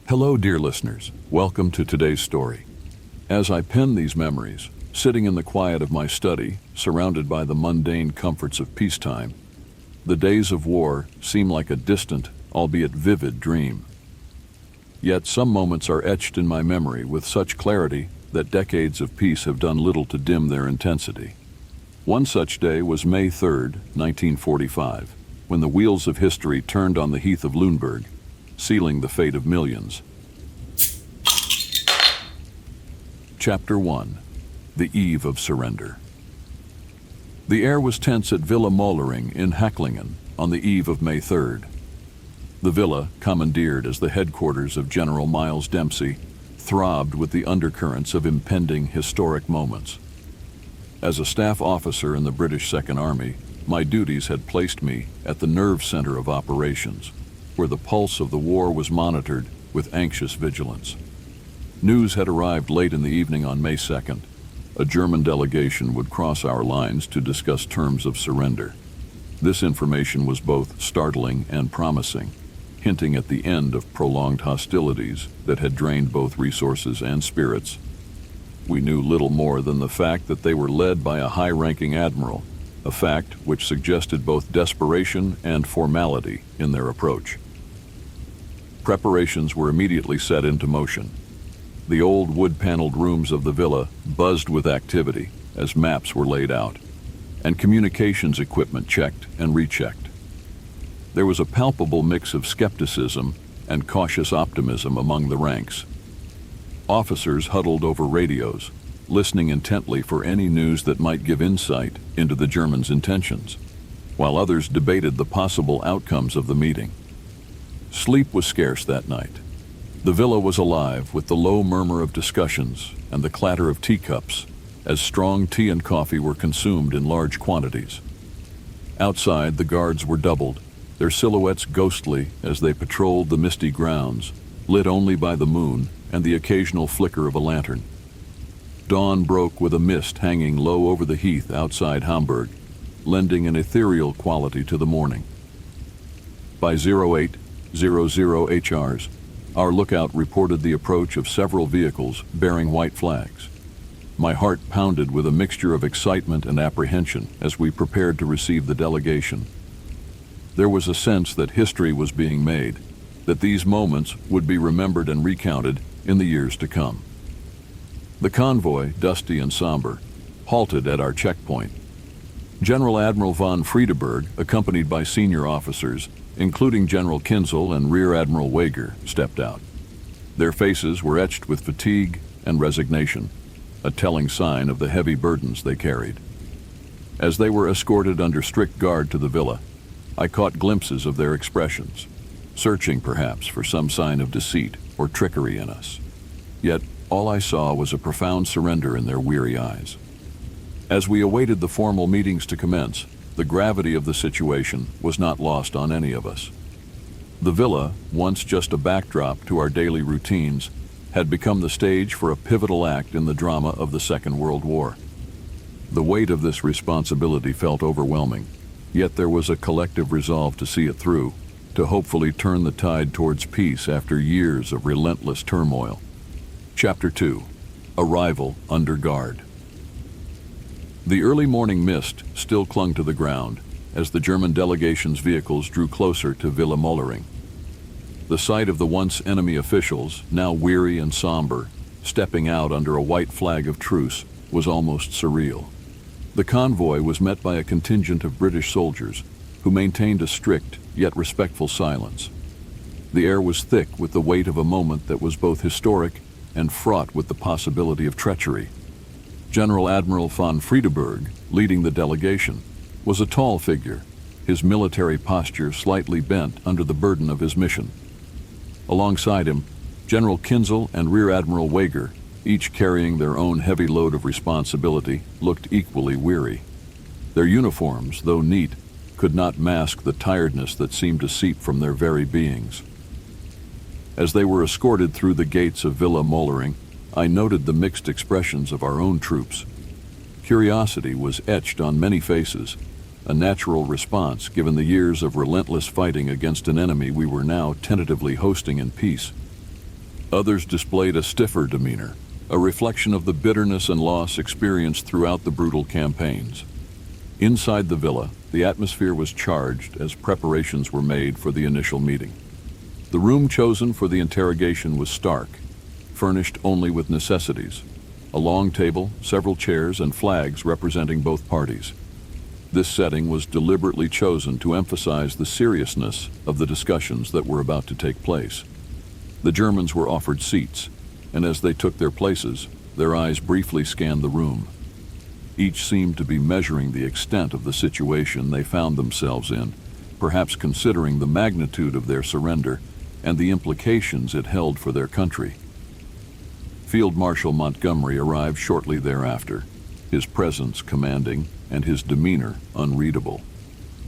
Hello, dear listeners. Welcome to today's story. As I pen these memories, sitting in the quiet of my study, surrounded by the mundane comforts of peacetime, the days of war seem like a distant, albeit vivid, dream. Yet some moments are etched in my memory with such clarity that decades of peace have done little to dim their intensity. One such day was May 3rd, 1945, when the wheels of history turned on the heath of Lüneburg, sealing the fate of millions. Chapter 1. The Eve of Surrender. The air was tense at Villa Mollering in Hacklingen on the eve of May 3rd. The villa, commandeered as the headquarters of General Miles Dempsey, throbbed with the undercurrents of impending historic moments. As a staff officer in the British Second Army, my duties had placed me at the nerve center of operations, where the pulse of the war was monitored with anxious vigilance. News had arrived late in the evening on May 2nd. A German delegation would cross our lines to discuss terms of surrender. This information was both startling and promising, hinting at the end of prolonged hostilities that had drained both resources and spirits. We knew little more than the fact that they were led by a high-ranking admiral, a fact which suggested both desperation and formality in their approach. Preparations were immediately set into motion. The old wood-paneled rooms of the villa buzzed with activity as maps were laid out, and communications equipment checked and rechecked. There was a palpable mix of skepticism and cautious optimism among the ranks. Officers huddled over radios, listening intently for any news that might give insight into the Germans' intentions, while others debated the possible outcomes of the meeting. Sleep was scarce that night. The villa was alive with the low murmur of discussions and the clatter of teacups as strong tea and coffee were consumed in large quantities. Outside, the guards were doubled, their silhouettes ghostly as they patrolled the misty grounds, lit only by the moon and the occasional flicker of a lantern. Dawn broke with a mist hanging low over the heath outside Hamburg, lending an ethereal quality to the morning. By 0800 HRs, our lookout reported the approach of several vehicles bearing white flags. My heart pounded with a mixture of excitement and apprehension as we prepared to receive the delegation. There was a sense that history was being made, that these moments would be remembered and recounted in the years to come. The convoy, dusty and somber, halted at our checkpoint. General Admiral von Friedeberg, accompanied by senior officers, including General Kinzel and Rear Admiral Wager, stepped out. Their faces were etched with fatigue and resignation, a telling sign of the heavy burdens they carried. As they were escorted under strict guard to the villa, I caught glimpses of their expressions, searching perhaps for some sign of deceit or trickery in us. Yet all I saw was a profound surrender in their weary eyes. As we awaited the formal meetings to commence, the gravity of the situation was not lost on any of us. The villa, once just a backdrop to our daily routines, had become the stage for a pivotal act in the drama of the Second World War. The weight of this responsibility felt overwhelming, yet there was a collective resolve to see it through, to hopefully turn the tide towards peace after years of relentless turmoil. Chapter 2. Arrival under guard. The early morning mist still clung to the ground as the German delegation's vehicles drew closer to Villa Mollering. The sight of the once enemy officials, now weary and somber, stepping out under a white flag of truce was almost surreal. The convoy was met by a contingent of British soldiers who maintained a strict yet respectful silence. The air was thick with the weight of a moment that was both historic and fraught with the possibility of treachery. General Admiral von Friedeberg, leading the delegation, was a tall figure, his military posture slightly bent under the burden of his mission. Alongside him, General Kinzel and Rear Admiral Wager, each carrying their own heavy load of responsibility, looked equally weary. Their uniforms, though neat, could not mask the tiredness that seemed to seep from their very beings. As they were escorted through the gates of Villa Mollering, I noted the mixed expressions of our own troops. Curiosity was etched on many faces, a natural response given the years of relentless fighting against an enemy we were now tentatively hosting in peace. Others displayed a stiffer demeanor, a reflection of the bitterness and loss experienced throughout the brutal campaigns. Inside the villa, the atmosphere was charged as preparations were made for the initial meeting. The room chosen for the interrogation was stark, furnished only with necessities: a long table, several chairs, and flags representing both parties. This setting was deliberately chosen to emphasize the seriousness of the discussions that were about to take place. The Germans were offered seats, and as they took their places, their eyes briefly scanned the room. Each seemed to be measuring the extent of the situation they found themselves in, perhaps considering the magnitude of their surrender and the implications it held for their country. Field Marshal Montgomery arrived shortly thereafter, his presence commanding and his demeanor unreadable.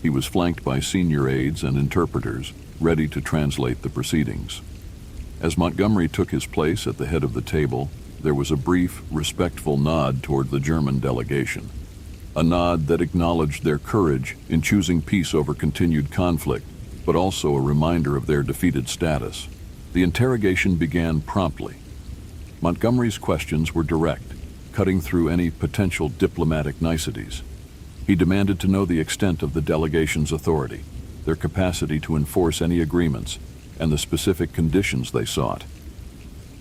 He was flanked by senior aides and interpreters, ready to translate the proceedings. As Montgomery took his place at the head of the table, there was a brief, respectful nod toward the German delegation, a nod that acknowledged their courage in choosing peace over continued conflict, but also a reminder of their defeated status. The interrogation began promptly. Montgomery's questions were direct, cutting through any potential diplomatic niceties. He demanded to know the extent of the delegation's authority, their capacity to enforce any agreements, and the specific conditions they sought.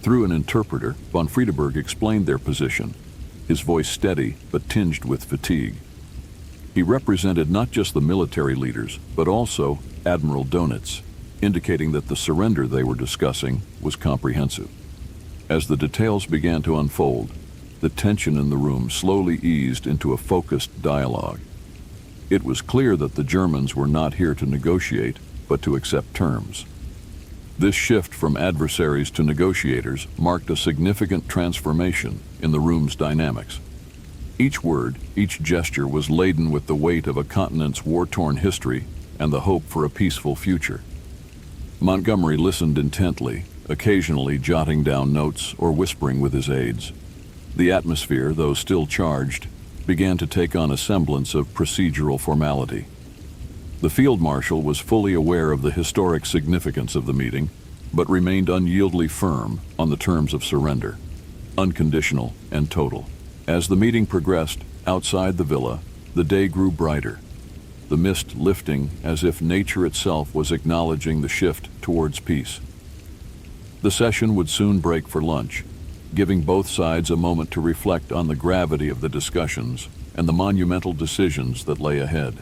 Through an interpreter, von Friedeberg explained their position, his voice steady but tinged with fatigue. He represented not just the military leaders, but also Admiral Donitz, indicating that the surrender they were discussing was comprehensive. As the details began to unfold, the tension in the room slowly eased into a focused dialogue. It was clear that the Germans were not here to negotiate, but to accept terms. This shift from adversaries to negotiators marked a significant transformation in the room's dynamics. Each word, each gesture was laden with the weight of a continent's war-torn history and the hope for a peaceful future. Montgomery listened intently, occasionally jotting down notes or whispering with his aides. The atmosphere, though still charged, began to take on a semblance of procedural formality. The field marshal was fully aware of the historic significance of the meeting, but remained unyieldingly firm on the terms of surrender, unconditional and total. As the meeting progressed outside the villa, the day grew brighter, the mist lifting as if nature itself was acknowledging the shift towards peace. The session would soon break for lunch, giving both sides a moment to reflect on the gravity of the discussions and the monumental decisions that lay ahead.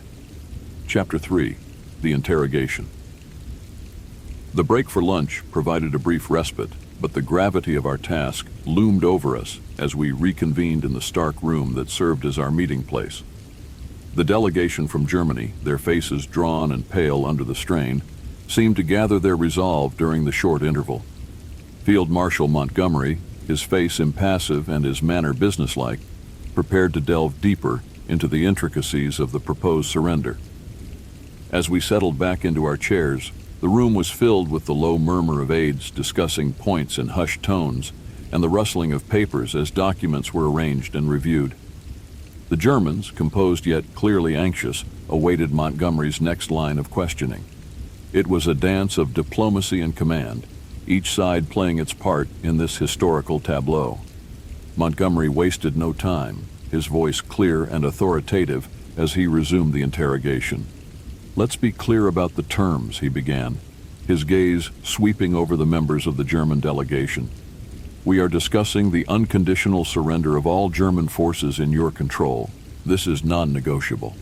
Chapter 3: The Interrogation. The break for lunch provided a brief respite, but the gravity of our task loomed over us as we reconvened in the stark room that served as our meeting place. The delegation from Germany, their faces drawn and pale under the strain, seemed to gather their resolve during the short interval. Field Marshal Montgomery, his face impassive and his manner businesslike, prepared to delve deeper into the intricacies of the proposed surrender. As we settled back into our chairs, the room was filled with the low murmur of aides discussing points in hushed tones and the rustling of papers as documents were arranged and reviewed. The Germans, composed yet clearly anxious, awaited Montgomery's next line of questioning. It was a dance of diplomacy and command, each side playing its part in this historical tableau. Montgomery wasted no time, his voice clear and authoritative as he resumed the interrogation. "Let's be clear about the terms," he began, his gaze sweeping over the members of the German delegation. "We are discussing the unconditional surrender of all German forces in your control. This is non-negotiable."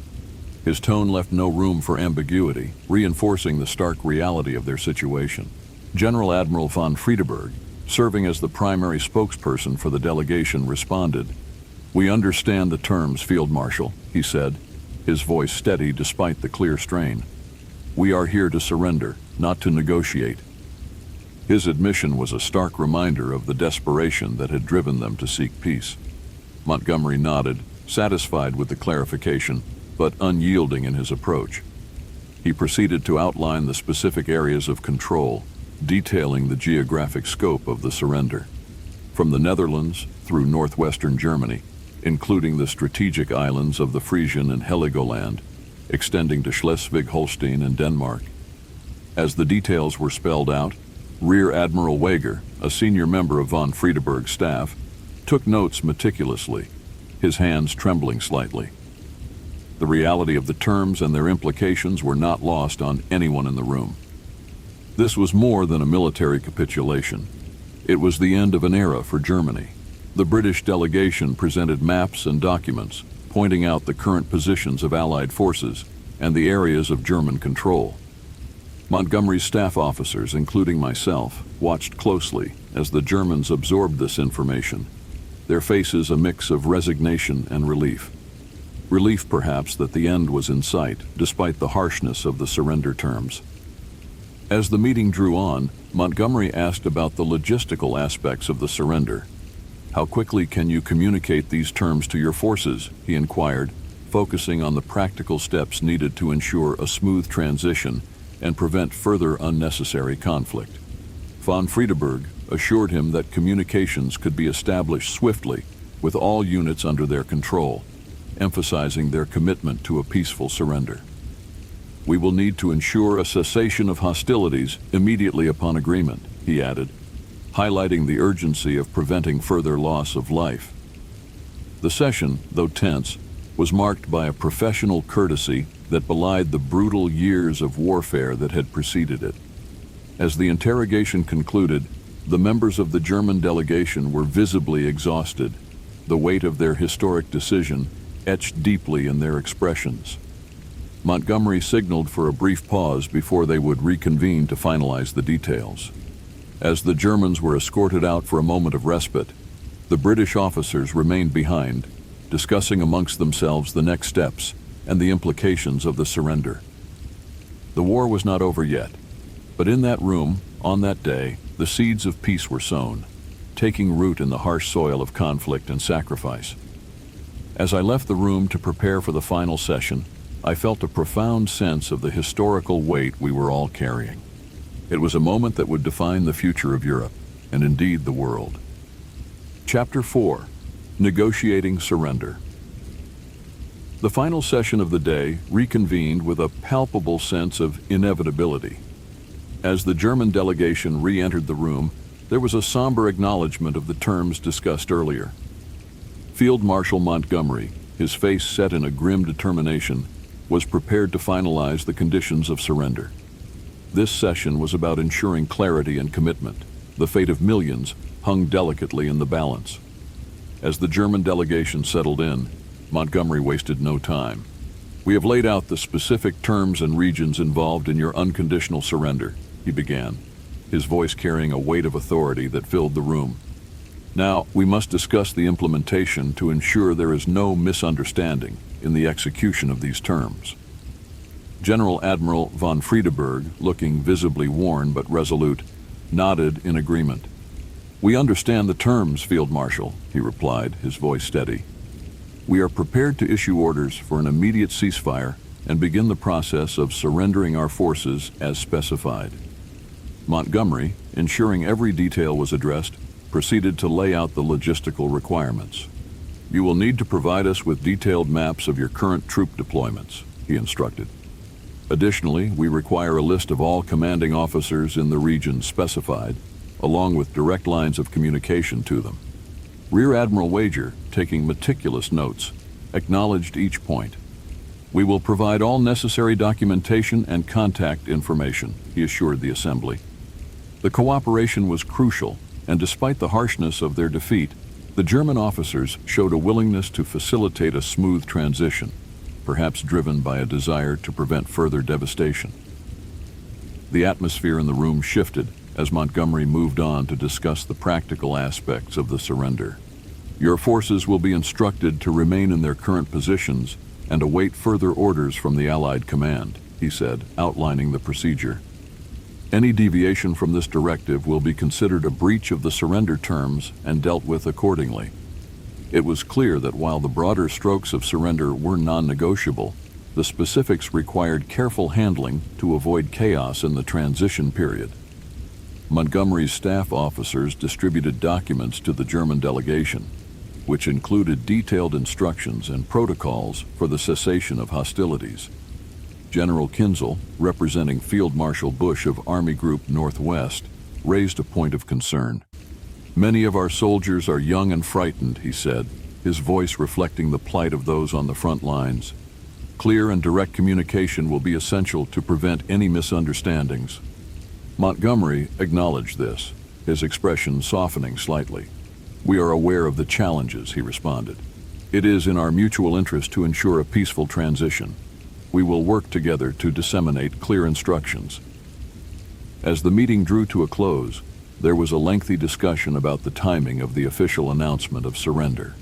His tone left no room for ambiguity, reinforcing the stark reality of their situation. General Admiral von Friedeberg, serving as the primary spokesperson for the delegation, responded. "We understand the terms, Field Marshal," he said, his voice steady despite the clear strain. "We are here to surrender, not to negotiate." His admission was a stark reminder of the desperation that had driven them to seek peace. Montgomery nodded, satisfied with the clarification, but unyielding in his approach. He proceeded to outline the specific areas of control, detailing the geographic scope of the surrender. From the Netherlands through northwestern Germany, including the strategic islands of the Frisian and Heligoland, extending to Schleswig-Holstein and Denmark. As the details were spelled out, Rear Admiral Wager, a senior member of von Friedeberg's staff, took notes meticulously, his hands trembling slightly. The reality of the terms and their implications were not lost on anyone in the room. This was more than a military capitulation. It was the end of an era for Germany. The British delegation presented maps and documents pointing out the current positions of Allied forces and the areas of German control. Montgomery's staff officers, including myself, watched closely as the Germans absorbed this information, their faces a mix of resignation and relief. Relief, perhaps, that the end was in sight, despite the harshness of the surrender terms. As the meeting drew on, Montgomery asked about the logistical aspects of the surrender. "How quickly can you communicate these terms to your forces?" he inquired, focusing on the practical steps needed to ensure a smooth transition and prevent further unnecessary conflict. Von Friedeberg assured him that communications could be established swiftly with all units under their control, emphasizing their commitment to a peaceful surrender. "We will need to ensure a cessation of hostilities immediately upon agreement," he added, highlighting the urgency of preventing further loss of life. The session, though tense, was marked by a professional courtesy that belied the brutal years of warfare that had preceded it. As the interrogation concluded, the members of the German delegation were visibly exhausted, the weight of their historic decision etched deeply in their expressions. Montgomery signaled for a brief pause before they would reconvene to finalize the details. As the Germans were escorted out for a moment of respite, the British officers remained behind, discussing amongst themselves the next steps and the implications of the surrender. The war was not over yet, but in that room, on that day, the seeds of peace were sown, taking root in the harsh soil of conflict and sacrifice. As I left the room to prepare for the final session, I felt a profound sense of the historical weight we were all carrying. It was a moment that would define the future of Europe, and indeed the world. Chapter 4. Negotiating Surrender. The final session of the day reconvened with a palpable sense of inevitability. As the German delegation re-entered the room, there was a somber acknowledgement of the terms discussed earlier. Field Marshal Montgomery, his face set in a grim determination, was prepared to finalize the conditions of surrender. This session was about ensuring clarity and commitment. The fate of millions hung delicately in the balance. As the German delegation settled in, Montgomery wasted no time. "We have laid out the specific terms and regions involved in your unconditional surrender," he began, his voice carrying a weight of authority that filled the room. "Now, we must discuss the implementation to ensure there is no misunderstanding in the execution of these terms." General Admiral von Friedeberg, looking visibly worn but resolute, nodded in agreement. "We understand the terms, Field Marshal," he replied, his voice steady. "We are prepared to issue orders for an immediate ceasefire and begin the process of surrendering our forces as specified." Montgomery, ensuring every detail was addressed, proceeded to lay out the logistical requirements. "You will need to provide us with detailed maps of your current troop deployments," he instructed. "Additionally, we require a list of all commanding officers in the region specified, along with direct lines of communication to them." Rear Admiral Wager, taking meticulous notes, acknowledged each point. "We will provide all necessary documentation and contact information," he assured the assembly. The cooperation was crucial, and despite the harshness of their defeat, the German officers showed a willingness to facilitate a smooth transition, perhaps driven by a desire to prevent further devastation. The atmosphere in the room shifted as Montgomery moved on to discuss the practical aspects of the surrender. "Your forces will be instructed to remain in their current positions and await further orders from the Allied command," he said, outlining the procedure. "Any deviation from this directive will be considered a breach of the surrender terms and dealt with accordingly." It was clear that while the broader strokes of surrender were non-negotiable, the specifics required careful handling to avoid chaos in the transition period. Montgomery's staff officers distributed documents to the German delegation, which included detailed instructions and protocols for the cessation of hostilities. General Kinzel, representing Field Marshal Bush of Army Group Northwest, raised a point of concern. "Many of our soldiers are young and frightened," he said, his voice reflecting the plight of those on the front lines. "Clear and direct communication will be essential to prevent any misunderstandings." Montgomery acknowledged this, his expression softening slightly. "We are aware of the challenges," he responded. "It is in our mutual interest to ensure a peaceful transition. We will work together to disseminate clear instructions." As the meeting drew to a close, there was a lengthy discussion about the timing of the official announcement of surrender.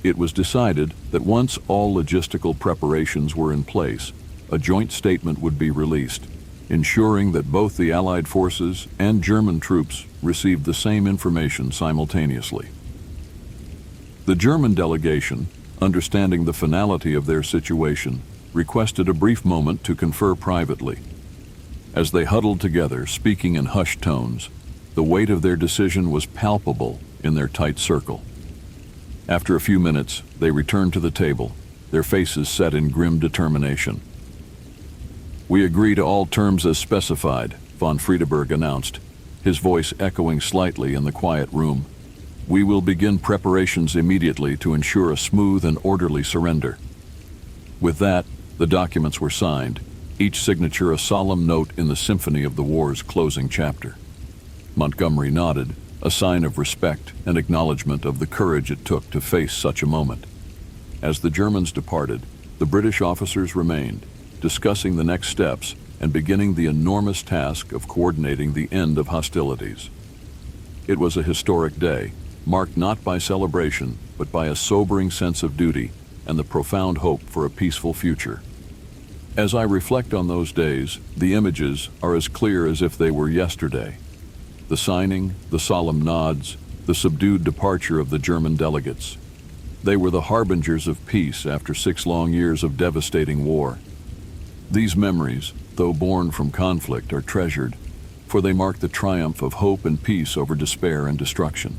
It was decided that once all logistical preparations were in place, a joint statement would be released, ensuring that both the Allied forces and German troops received the same information simultaneously. The German delegation, understanding the finality of their situation, requested a brief moment to confer privately. As they huddled together, speaking in hushed tones, the weight of their decision was palpable in their tight circle. After a few minutes, they returned to the table, their faces set in grim determination. "We agree to all terms as specified," von Friedeberg announced, his voice echoing slightly in the quiet room. "We will begin preparations immediately to ensure a smooth and orderly surrender." With that, the documents were signed, each signature a solemn note in the symphony of the war's closing chapter. Montgomery nodded, a sign of respect and acknowledgement of the courage it took to face such a moment. As the Germans departed, the British officers remained, discussing the next steps and beginning the enormous task of coordinating the end of hostilities. It was a historic day, marked not by celebration, but by a sobering sense of duty and the profound hope for a peaceful future. As I reflect on those days, the images are as clear as if they were yesterday. The signing, the solemn nods, the subdued departure of the German delegates. They were the harbingers of peace after 6 long years of devastating war. These memories, though born from conflict, are treasured, for they mark the triumph of hope and peace over despair and destruction.